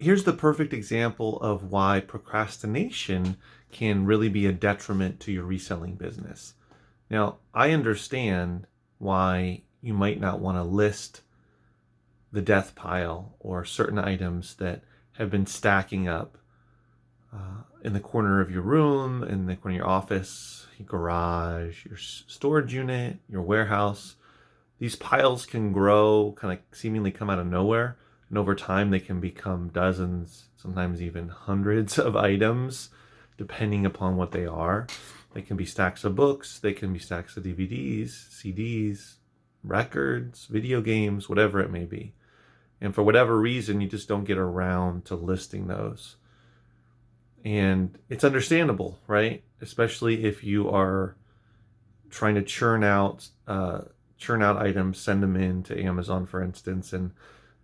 here's the perfect example of why procrastination can really be a detriment to your reselling business. Now, I understand why you might not want to list the death pile or certain items that have been stacking up in the corner of your room, in the corner of your office, your garage, your storage unit, your warehouse. These piles can grow, kind of seemingly come out of nowhere. And over time, they can become dozens, sometimes even hundreds of items, depending upon what they are. They can be stacks of books, they can be stacks of DVDs, CDs, records, video games, whatever it may be. And for whatever reason, you just don't get around to listing those. And it's understandable, right? Especially if you are trying to churn out items, send them in to Amazon, for instance, and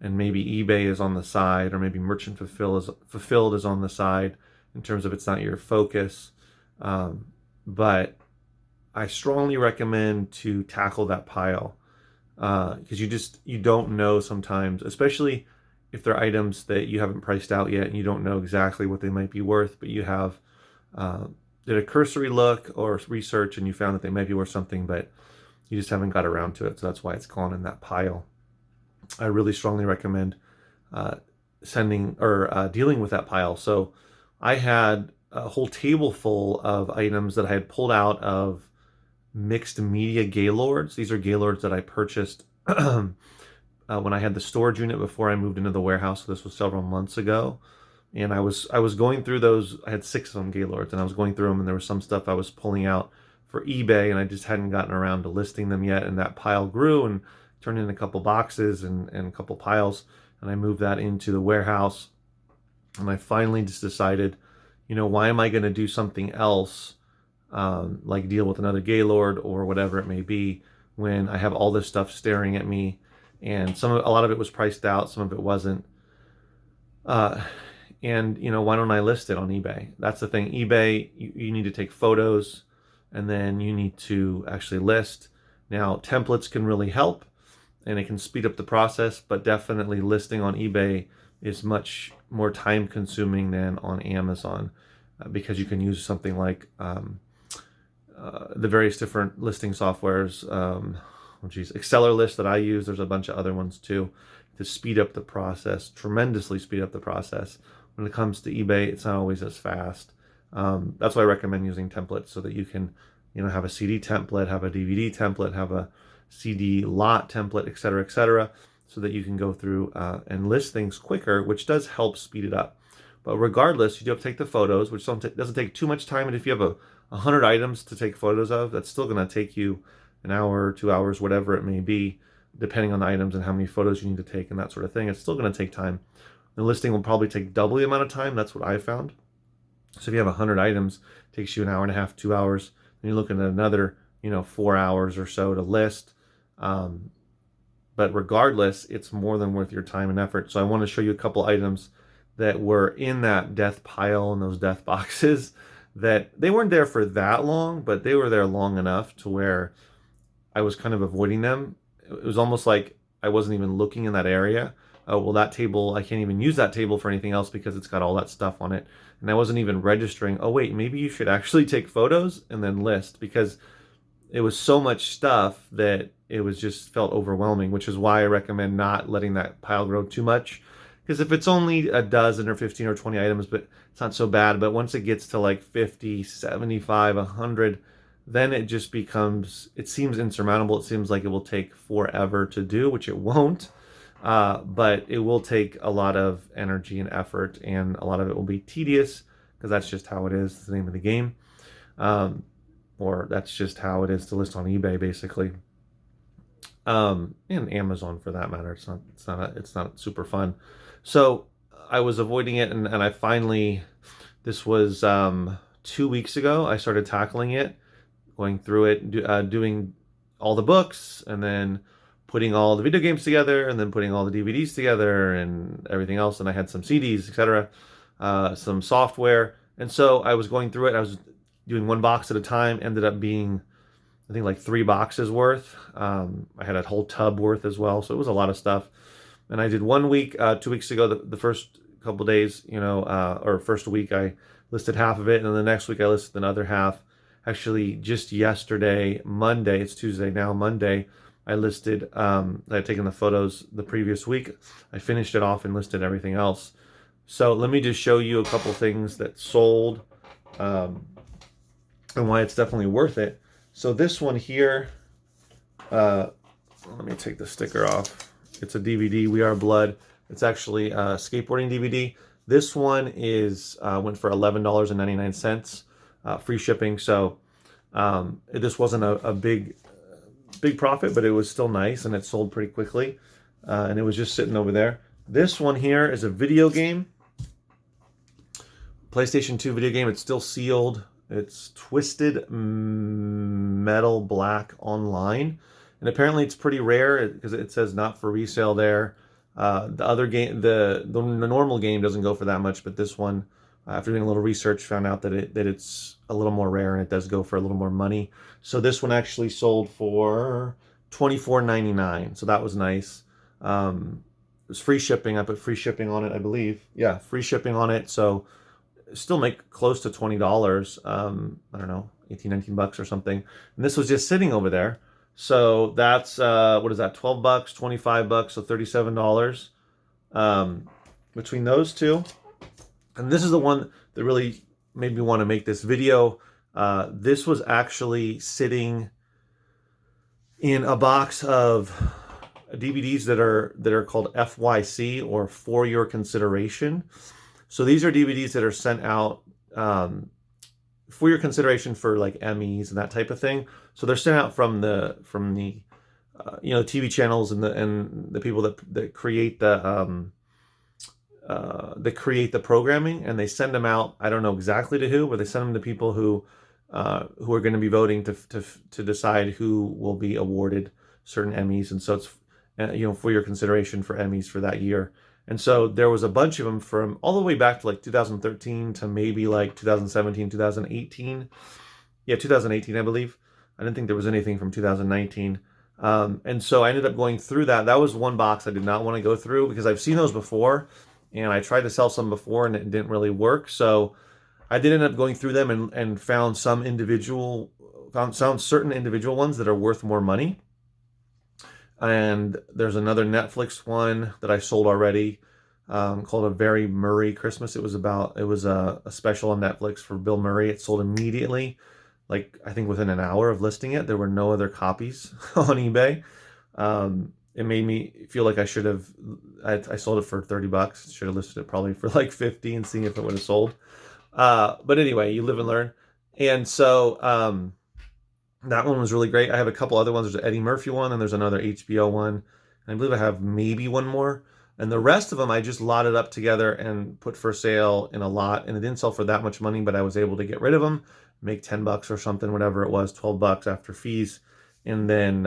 maybe eBay is on the side, or maybe merchant fulfilled is on the side in terms of it's not your focus. But I strongly recommend to tackle that pile because you don't know sometimes, especially if they're items that you haven't priced out yet and you don't know exactly what they might be worth, but you have did a cursory look or research and you found that they might be worth something, but you just haven't got around to it. So that's why it's gone in that pile. I really strongly recommend dealing with that pile. So I had a whole table full of items that I had pulled out of mixed media gaylords. These are gaylords that I purchased when I had the storage unit before I moved into the warehouse. So this was several months ago. And I was going through those. I had 6 of them gaylords, and I was going through them, and there was some stuff I was pulling out for eBay, and I just hadn't gotten around to listing them yet. And that pile grew and turned in a couple boxes and a couple piles, and I moved that into the warehouse. And I finally just decided, why am I going to do something else, like deal with another gaylord or whatever it may be, when I have all this stuff staring at me, and a lot of it was priced out, some of it wasn't. And why don't I list it on eBay? That's the thing. eBay, you need to take photos, and then you need to actually list. Now, templates can really help, and it can speed up the process, but definitely listing on eBay is much more time consuming than on Amazon, because you can use something like the various different listing softwares. Exceller List that I use. There's a bunch of other ones too, to speed up the process, tremendously speed up the process. When it comes to eBay, it's not always as fast. That's why I recommend using templates, so that you can, have a CD template, have a DVD template, have a CD lot template, etc., so that you can go through and list things quicker, which does help speed it up. But regardless, you do have to take the photos, which doesn't take too much time. And if you have 100 items to take photos of, that's still going to take you an hour, 2 hours, whatever it may be, depending on the items and how many photos you need to take and that sort of thing. It's still going to take time. The listing will probably take double the amount of time. That's what I found. So if you have 100 items, it takes you an hour and a half, 2 hours. Then you're looking at another, 4 hours or so to list. But regardless, it's more than worth your time and effort. So I want to show you a couple items that were in that death pile and those death boxes, that they weren't there for that long, but they were there long enough to where I was kind of avoiding them. It was almost like I wasn't even looking in that area. Oh, well, that table, I can't even use that table for anything else because it's got all that stuff on it. And I wasn't even registering, oh, wait, maybe you should actually take photos and then list, because it was so much stuff that it was just felt overwhelming, which is why I recommend not letting that pile grow too much. Because if it's only a dozen or 15 or 20 items, but it's not so bad. But once it gets to like 50, 75, 100, then it just it seems insurmountable. It seems like it will take forever to do, which it won't. But it will take a lot of energy and effort, and a lot of it will be tedious, because that's just how it is. It's the name of the game. Or that's just how it is to list on eBay, basically. And Amazon for that matter. It's not super fun. So I was avoiding it, and I finally, this was 2 weeks ago, I started tackling it, going through it, doing all the books, and then putting all the video games together, and then putting all the DVDs together and everything else. And I had some CDs, etc., some software. And so I was going through it. I was doing one box at a time, ended up being, I think, like 3 boxes worth. I had a whole tub worth as well. So it was a lot of stuff. And I did 1 week, 2 weeks ago, the first couple days, or first week I listed half of it, and then the next week I listed another half. Actually, just yesterday, Monday, it's Tuesday now, Monday, I listed, I had taken the photos the previous week. I finished it off and listed everything else. So let me just show you a couple things that sold, and why it's definitely worth it. So this one here, let me take the sticker off. It's a DVD, We Are Blood. It's actually a skateboarding DVD. This one is went for $11.99, free shipping. So this wasn't a big profit, but it was still nice, and it sold pretty quickly. And it was just sitting over there. This one here is a video game, PlayStation 2 video game. It's still sealed. It's Twisted Metal Black Online, and apparently it's pretty rare because it says not for resale there. The other game, the normal game doesn't go for that much, but this one, after doing a little research, found out that it's a little more rare, and it does go for a little more money. So this one actually sold for $24.99, so that was nice. It was free shipping. I put free shipping on it, I believe. Yeah, free shipping on it. So still make close to $20. I don't know, 18, 19 bucks or something. And this was just sitting over there. So that's, what is that? 12 bucks, 25 bucks, so $37 between those two. And this is the one that really made me want to make this video. This was actually sitting in a box of DVDs that are called FYC, or for your consideration. So these are DVDs that are sent out for your consideration for like Emmys and that type of thing. So they're sent out from the TV channels and the people that create the programming, and they send them out. I don't know exactly to who, but they send them to people who are going to be voting to decide who will be awarded certain Emmys. And so it's for your consideration for Emmys for that year. And so there was a bunch of them from all the way back to like 2013 to maybe like 2017, 2018. Yeah, 2018, I believe. I didn't think there was anything from 2019. And so I ended up going through that. That was one box I did not want to go through because I've seen those before, and I tried to sell some before and it didn't really work. So I did end up going through them and found certain individual ones that are worth more money. And there's another Netflix one that I sold already, called A Very Murray Christmas. It was a special on Netflix for Bill Murray. It sold immediately, like I think within an hour of listing it. There were no other copies on eBay. It made me feel like I should have. I sold it for 30 bucks. Should have listed it probably for like 50 and seen if it would have sold. But anyway, you live and learn. And so that one was really great. I have a couple other ones. There's an Eddie Murphy one, and there's another HBO one. And I believe I have maybe one more. And the rest of them I just lotted up together and put for sale in a lot. And it didn't sell for that much money, but I was able to get rid of them, make 10 bucks or something, whatever it was, 12 bucks after fees, and then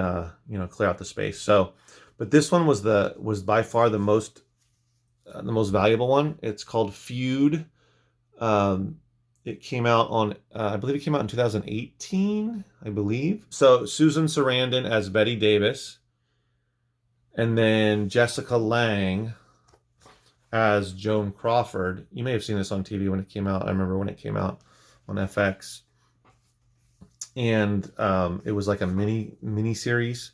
clear out the space. So, but this one was by far the most valuable one. It's called Feud. It came out on, I believe it came out in 2018, I believe. So Susan Sarandon as Betty Davis, and then Jessica Lange as Joan Crawford. You may have seen this on TV when it came out. I remember when it came out on FX. And it was like a mini series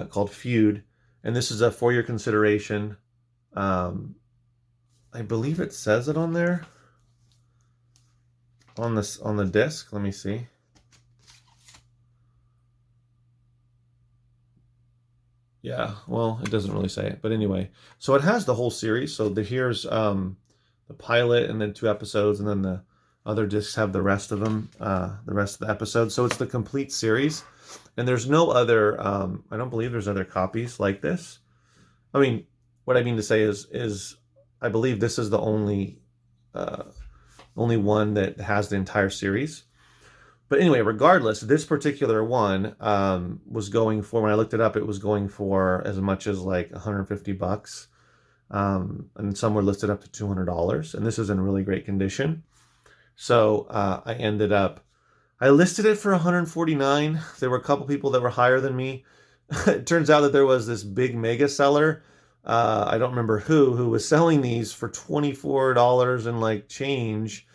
called Feud. And this is a for your consideration. I believe it says it on there. On the disc, let me see. Yeah, well, it doesn't really say it, but anyway. So it has the whole series. So here's the pilot, and then 2 episodes, and then the other discs have the rest of them, the rest of the episodes. So it's the complete series, and there's no other. I don't believe there's other copies like this. I mean, what I mean to say is I believe this is the only one that has the entire series. But anyway, regardless, this particular one was going for, when I looked it up, it was going for as much as like 150 bucks. And some were listed up to $200. And this is in really great condition. So I listed it for 149. There were a couple people that were higher than me. It turns out that there was this big mega seller I don't remember who was selling these for $24 and like change,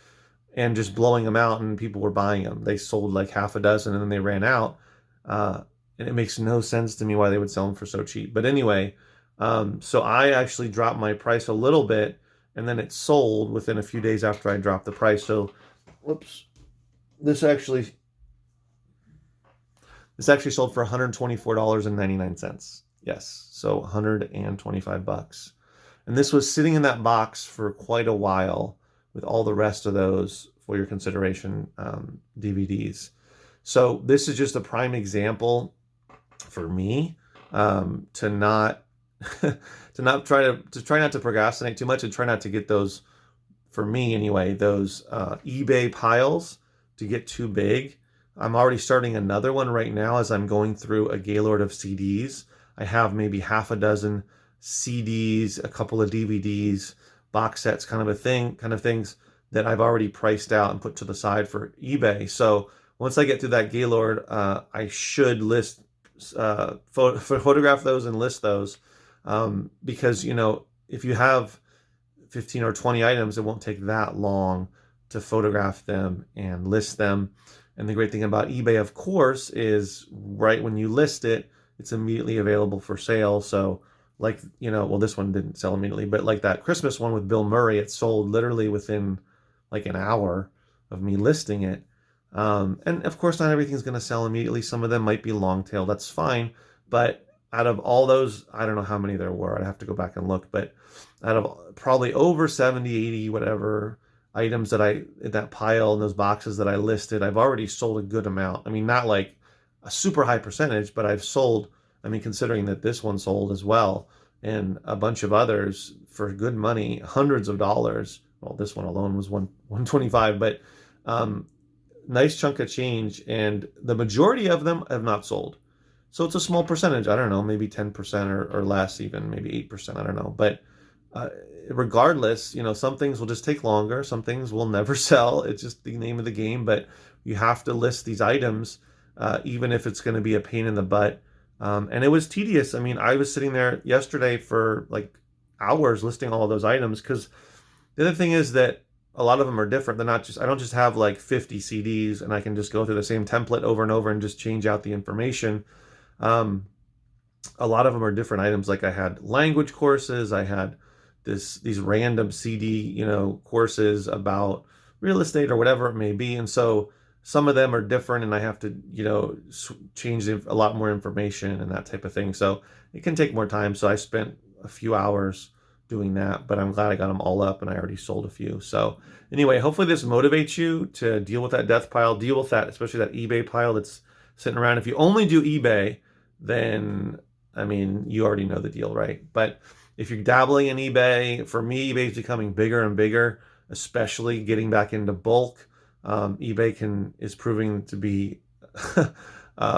and just blowing them out, and people were buying them. They sold like half a dozen and then they ran out. Uh, and it makes no sense to me why they would sell them for so cheap. But anyway, so I actually dropped my price a little bit, and then it sold within a few days after I dropped the price. So, whoops, this actually sold for $124.99. Yes, so 125 bucks. And this was sitting in that box for quite a while with all the rest of those for your consideration DVDs. So this is just a prime example for me to not try not to procrastinate too much, and try not to get those, for me anyway, those eBay piles to get too big. I'm already starting another one right now as I'm going through a Gaylord of CDs. I have maybe half a dozen CDs, a couple of DVDs, box sets, kind of things that I've already priced out and put to the side for eBay. So once I get through that Gaylord, I should list, photograph those and list those, because, you know, if you have 15 or 20 items, it won't take that long to photograph them and list them. And the great thing about eBay, of course, is right when you list it, it's immediately available for sale. So like, you know, well, this one didn't sell immediately, but like that Christmas one with Bill Murray, it sold literally within like an hour of me listing it. And of course, not everything's going to sell immediately. Some of them might be long tail. That's fine. But out of all those, I don't know how many there were. I'd have to go back and look. But out of probably over 70, 80, whatever items that in that pile, in those boxes that I listed, I've already sold a good amount. I mean, not like a super high percentage, but I've sold, I mean, considering that this one sold as well, and a bunch of others for good money, hundreds of dollars. Well, this one alone was 125, but nice chunk of change, and the majority of them have not sold. So it's a small percentage. I don't know, maybe 10% or less, even maybe 8%. I don't know. But regardless, you know, some things will just take longer. Some things will never sell. It's just the name of the game. But you have to list these items, even if it's going to be a pain in the butt. And it was tedious. I mean, I was sitting there yesterday for like hours listing all of those items, because the other thing is that a lot of them are different. They're not just, I don't just have like 50 CDs and I can just go through the same template over and over and just change out the information. A lot of them are different items. Like I had language courses, I had these random CD, you know, courses about real estate or whatever it may be. And so some of them are different, and I have to, you know, change a lot more information and that type of thing. So it can take more time. So I spent a few hours doing that, but I'm glad I got them all up, and I already sold a few. So anyway, hopefully this motivates you to deal with that death pile, deal with that, especially that eBay pile that's sitting around. If you only do eBay, then, I mean, you already know the deal, right? But if you're dabbling in eBay, for me, eBay is becoming bigger and bigger, especially getting back into bulk. eBay is proving to be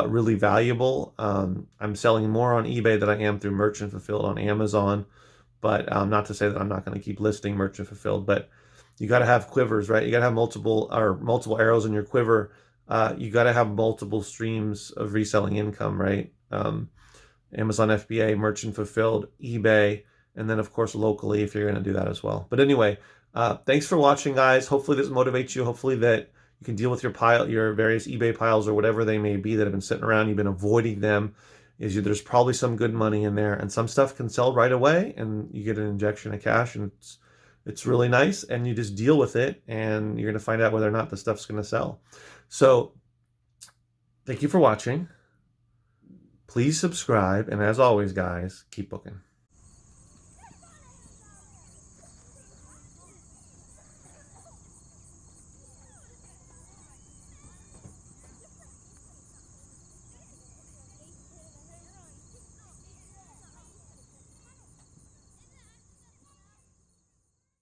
really valuable. I'm selling more on eBay than I am through Merchant Fulfilled on Amazon. But not to say that I'm not going to keep listing Merchant Fulfilled, but you got to have quivers, right? You got to have multiple arrows in your quiver. You got to have multiple streams of reselling income, right? Amazon FBA, Merchant Fulfilled, eBay, and then of course locally if you're going to do that as well. But anyway, thanks for watching, guys. Hopefully this motivates you. Hopefully that you can deal with your various eBay piles or whatever they may be that have been sitting around. You've been avoiding them. There's probably some good money in there, and some stuff can sell right away, and you get an injection of cash, and it's really nice, and you just deal with it, and you're going to find out whether or not the stuff's going to sell. So thank you for watching. Please subscribe, and as always, guys, keep booking.